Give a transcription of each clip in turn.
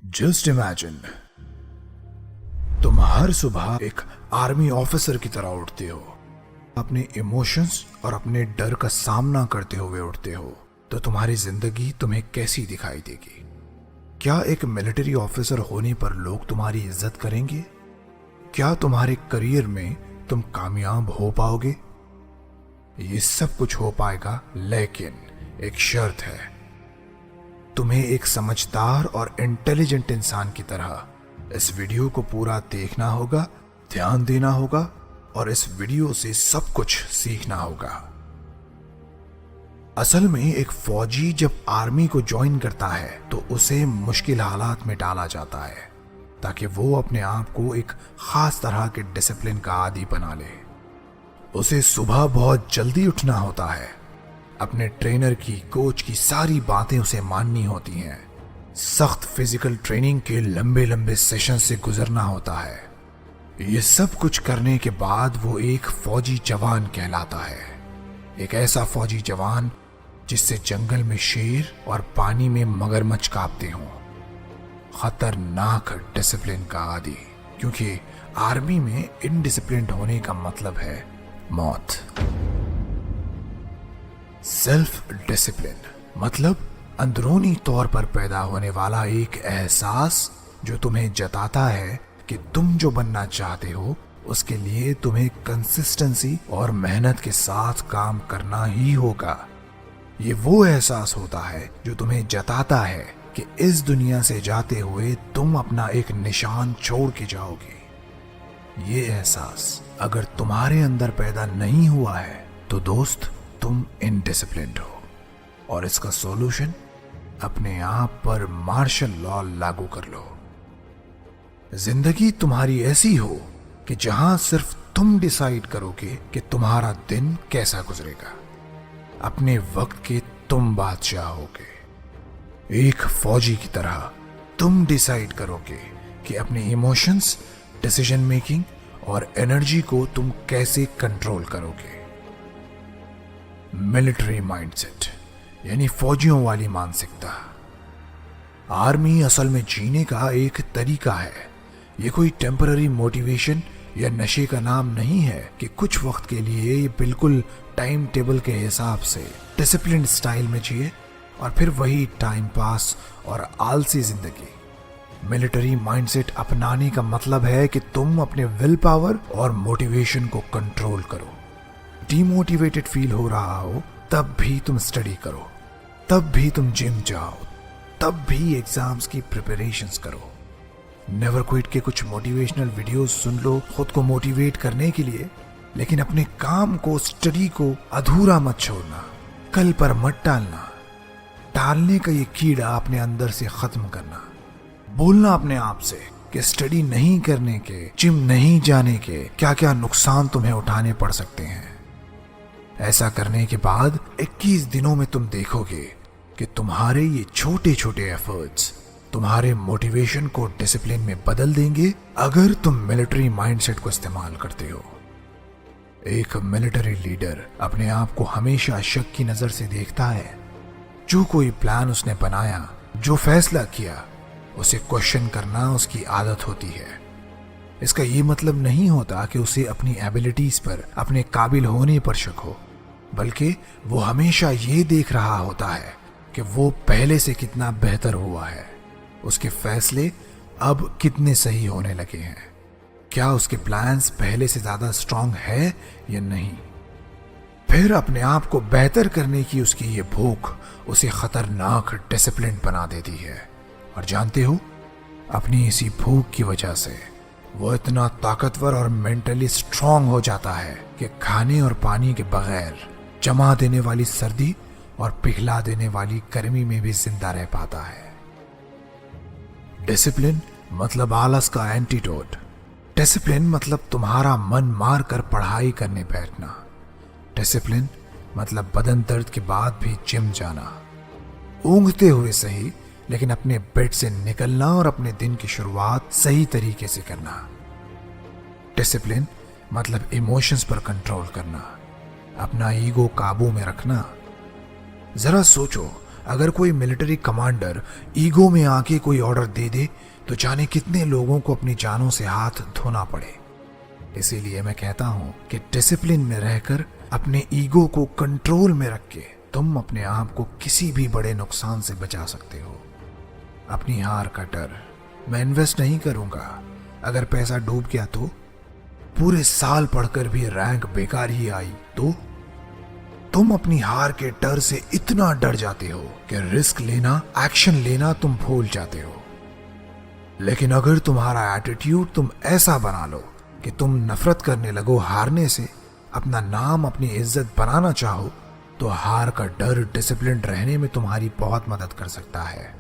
Just imagine, तुम हर सुबह एक आर्मी ऑफिसर की तरह उठते हो, अपने इमोशंस और अपने डर का सामना करते हुए उठते हो। तो तुम्हारी जिंदगी तुम्हें कैसी दिखाई देगी? क्या एक मिलिट्री ऑफिसर होने पर लोग तुम्हारी इज्जत करेंगे? क्या तुम्हारे करियर में तुम कामयाब हो पाओगे? ये सब कुछ हो पाएगा, लेकिन एक शर्त है। तुम्हें एक समझदार और इंटेलिजेंट इंसान की तरह इस वीडियो को पूरा देखना होगा, ध्यान देना होगा और इस वीडियो से सब कुछ सीखना होगा। असल में एक फौजी जब आर्मी को ज्वाइन करता है तो उसे मुश्किल हालात में डाला जाता है ताकि वो अपने आप को एक खास तरह के डिसिप्लिन का आदी बना ले। उसे सुबह बहुत जल्दी उठना होता है, अपने ट्रेनर की, कोच की सारी बातें उसे माननी होती हैं, सख्त फिजिकल ट्रेनिंग के लंबे लंबे सेशन से गुजरना होता है। ये सब कुछ करने के बाद वो एक फौजी जवान कहलाता है। एक ऐसा फौजी जवान जिससे जंगल में शेर और पानी में मगरमच्छ कांपते हों। खतरनाक डिसिप्लिन का आदी, क्योंकि आर्मी में इनडिसिप्लिन्ड होने का मतलब है मौत। सेल्फ डिसिप्लिन मतलब अंदरूनी तौर पर पैदा होने वाला एक एहसास जो तुम्हें जताता है कि तुम जो बनना चाहते हो उसके लिए तुम्हें कंसिस्टेंसी और मेहनत के साथ काम करना ही होगा। ये वो एहसास होता है जो तुम्हें जताता है कि इस दुनिया से जाते हुए तुम अपना एक निशान छोड़ के जाओगे। ये एहसास अगर तुम्हारे अंदर पैदा नहीं हुआ है तो दोस्त, तुम इनडिसिप्लिन्ड हो और इसका सॉल्यूशन अपने आप पर मार्शल लॉ लागू कर लो। जिंदगी तुम्हारी ऐसी हो कि जहां सिर्फ तुम डिसाइड करोगे कि तुम्हारा दिन कैसा गुजरेगा। अपने वक्त के तुम बादशाह होगे। एक फौजी की तरह तुम डिसाइड करोगे कि अपने इमोशंस, डिसीजन मेकिंग और एनर्जी को तुम कैसे कंट्रोल करोगे। मिलिट्री माइंडसेट यानी फौजियों वाली मानसिकता। आर्मी असल में जीने का एक तरीका है। ये कोई टेम्पररी मोटिवेशन या नशे का नाम नहीं है कि कुछ वक्त के लिए ये बिल्कुल टाइम टेबल के हिसाब से डिसिप्लिन स्टाइल में जिए और फिर वही टाइम पास और आलसी जिंदगी। मिलिट्री माइंडसेट अपनाने का मतलब है कि तुम अपने विल पावर और मोटिवेशन को कंट्रोल करो। डिमोटिवेटेड फील हो रहा हो तब भी तुम स्टडी करो, तब भी तुम जिम जाओ, तब भी एग्जाम्स की प्रिपरेशंस करो। नेवर क्विट के कुछ मोटिवेशनल वीडियोस सुन लो खुद को मोटिवेट करने के लिए, लेकिन अपने काम को, स्टडी को अधूरा मत छोड़ना, कल पर मत टालना। टालने का ये कीड़ा अपने अंदर से खत्म करना। बोलना अपने आप से कि स्टडी नहीं करने के, जिम नहीं जाने के क्या क्या नुकसान तुम्हें उठाने पड़ सकते हैं। ऐसा करने के बाद 21 दिनों में तुम देखोगे कि तुम्हारे ये छोटे छोटे एफर्ट्स तुम्हारे मोटिवेशन को डिसिप्लिन में बदल देंगे अगर तुम मिलिट्री माइंडसेट को इस्तेमाल करते हो। एक मिलिट्री लीडर अपने आप को हमेशा शक की नजर से देखता है। जो कोई प्लान उसने बनाया, जो फैसला किया, उसे क्वेश्चन करना उसकी आदत होती है। इसका ये मतलब नहीं होता कि उसे अपनी एबिलिटीज पर, अपने काबिल होने पर शक हो, बल्कि वो हमेशा ये देख रहा होता है कि वो पहले से कितना बेहतर हुआ है, उसके फैसले अब कितने सही होने लगे हैं, क्या उसके प्लान्स पहले से ज्यादा स्ट्रांग है या नहीं। फिर अपने आप को बेहतर करने की उसकी ये भूख उसे खतरनाक डिसिप्लिन बना देती है। और जानते हो, अपनी इसी भूख की वजह से वो इतना ताकतवर और मेंटली स्ट्रांग हो जाता है कि खाने और पानी के बगैर जमा देने वाली सर्दी और पिघला देने वाली गर्मी में भी जिंदा रह पाता है। डिसिप्लिन मतलब आलस का एंटीडोट। डिसिप्लिन मतलब तुम्हारा मन मार कर पढ़ाई करने बैठना। डिसिप्लिन मतलब बदन दर्द के बाद भी जिम जाना, ऊँघते हुए सही, लेकिन अपने बेड से निकलना और अपने दिन की शुरुआत सही तरीके से करना। डिसिप्लिन मतलब इमोशंस पर कंट्रोल करना, अपना ईगो काबू में रखना। जरा सोचो, अगर कोई मिलिट्री कमांडर ईगो में आके कोई ऑर्डर दे दे तो जाने कितने लोगों को अपनी जानों से हाथ धोना पड़े। इसीलिए मैं कहता हूं कि डिसिप्लिन में रहकर अपने ईगो को कंट्रोल में रख के तुम अपने आप को किसी भी बड़े नुकसान से बचा सकते हो। अपनी हार का डर, मैं इन्वेस्ट नहीं करूंगा, अगर पैसा डूब गया तो, पूरे साल पढ़कर भी रैंक बेकार ही आई तो, तुम अपनी हार के डर से इतना डर जाते हो कि रिस्क लेना, एक्शन लेना तुम भूल जाते हो। लेकिन अगर तुम्हारा एटीट्यूड तुम ऐसा बना लो कि तुम नफरत करने लगो हारने से, अपना नाम, अपनी इज्जत बनाना चाहो, तो हार का डर डिसिप्लिन रहने में तुम्हारी बहुत मदद कर सकता है।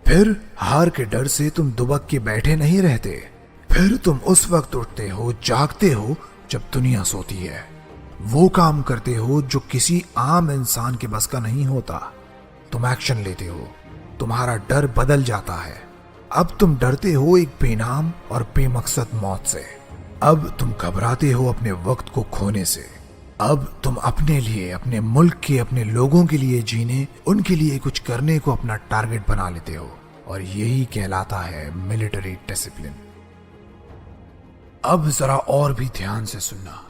फिर हार के डर से तुम दुबक के बैठे नहीं रहते, फिर तुम उस वक्त उठते हो, जागते हो जब दुनिया सोती है, वो काम करते हो जो किसी आम इंसान के बस का नहीं होता। तुम एक्शन लेते हो, तुम्हारा डर बदल जाता है। अब तुम डरते हो एक बेनाम और बेमकसद मौत से। अब तुम घबराते हो अपने वक्त को खोने से। अब तुम अपने लिए, अपने मुल्क के, अपने लोगों के लिए जीने, उनके लिए कुछ करने को अपना टारगेट बना लेते हो, और यही कहलाता है मिलिट्री डिसिप्लिन। अब जरा और भी ध्यान से सुनना।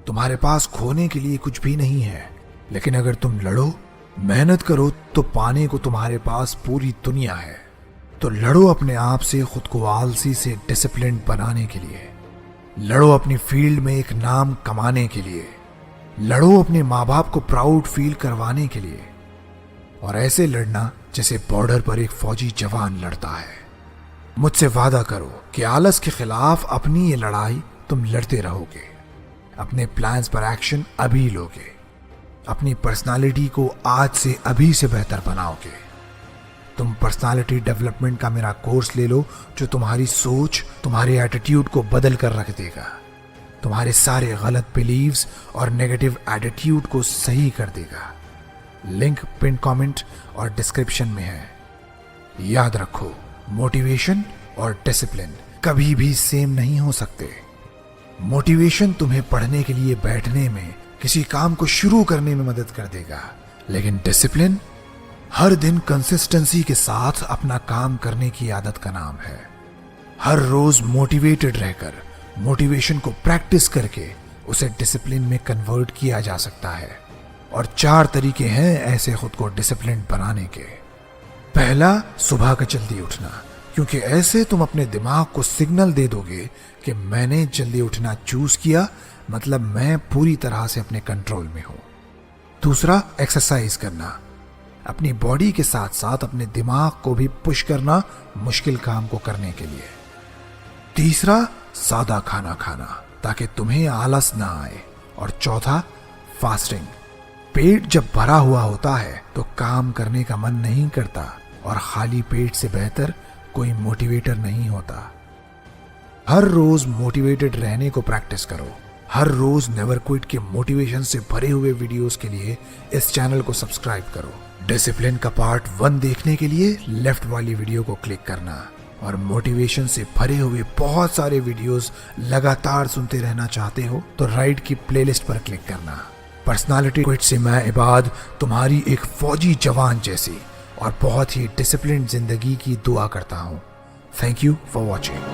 तुम्हारे पास खोने के लिए कुछ भी नहीं है, लेकिन अगर तुम लड़ो, मेहनत करो तो पाने को तुम्हारे पास पूरी दुनिया है। तो लड़ो अपने आप से, खुद को आलसी से डिसिप्लिन बनाने के लिए। लड़ो अपनी फील्ड में एक नाम कमाने के लिए। लड़ो अपने माँ बाप को प्राउड फील करवाने के लिए। और ऐसे लड़ना जैसे बॉर्डर पर एक फौजी जवान लड़ता है। मुझसे वादा करो कि आलस के खिलाफ अपनी ये लड़ाई तुम लड़ते रहोगे। अपने प्लान्स पर एक्शन अभी लोगे। अपनी पर्सनालिटी को आज से अभी से बेहतर बनाओगे। तुम पर्सनालिटी डेवलपमेंट का मेरा कोर्स ले लो, जो तुम्हारी सोच, तुम्हारे एटीट्यूड को बदल कर रख देगा। तुम्हारे सारे गलत बिलीव्स और नेगेटिव एटीट्यूड को सही कर देगा। लिंक पिन कमेंट और डिस्क्रिप्शन में है। याद रखो, मोटिवेशन और डिसिप्लिन कभी भी सेम नहीं हो सकते। मोटिवेशन तुम्हें पढ़ने के लिए बैठने में, किसी काम को शुरू करने में मदद कर देगा, लेकिन डिसिप्लिन हर दिन कंसिस्टेंसी के साथ अपना काम करने की आदत का नाम है। हर रोज मोटिवेटेड रहकर, मोटिवेशन को प्रैक्टिस करके उसे डिसिप्लिन में कन्वर्ट किया जा सकता है। और 4 तरीके हैं ऐसे खुद को डिसिप्लिन बनाने के। पहला, सुबह का जल्दी उठना, क्योंकि ऐसे तुम अपने दिमाग को सिग्नल दे दोगे कि मैंने जल्दी उठना चूज किया, मतलब मैं पूरी तरह से अपने कंट्रोल में हूं। दूसरा, एक्सरसाइज करना, अपनी बॉडी के साथ साथ अपने दिमाग को भी पुश करना मुश्किल काम को करने के लिए। तीसरा, सादा खाना खाना, ताकि तुम्हें आलस ना आए। और चौथा, फास्टिंग। पेट जब भरा हुआ होता है तो काम करने का मन नहीं करता, और खाली पेट से बेहतर कोई मोटिवेटर नहीं होता। हर रोज मोटिवेटेड रहने को प्रैक्टिस करो। हर रोज नेवर क्विट के मोटिवेशन से भरे हुए वीडियोस के लिए इस चैनल को सब्सक्राइब करो। डिसिप्लिन का पार्ट 1 देखने के लिए लेफ्ट वाली वीडियो को क्लिक करना, और मोटिवेशन से भरे हुए बहुत सारे वीडियोस लगातार सुनते रहना चाहते हो तो राइट की प्लेलिस्ट पर क्लिक करना। पर्सनालिटी क्विट से मैं इबाद तुम्हारी एक फौजी जवान जैसी और बहुत ही डिसिप्लिन जिंदगी की दुआ करता हूँ। Thank you for watching.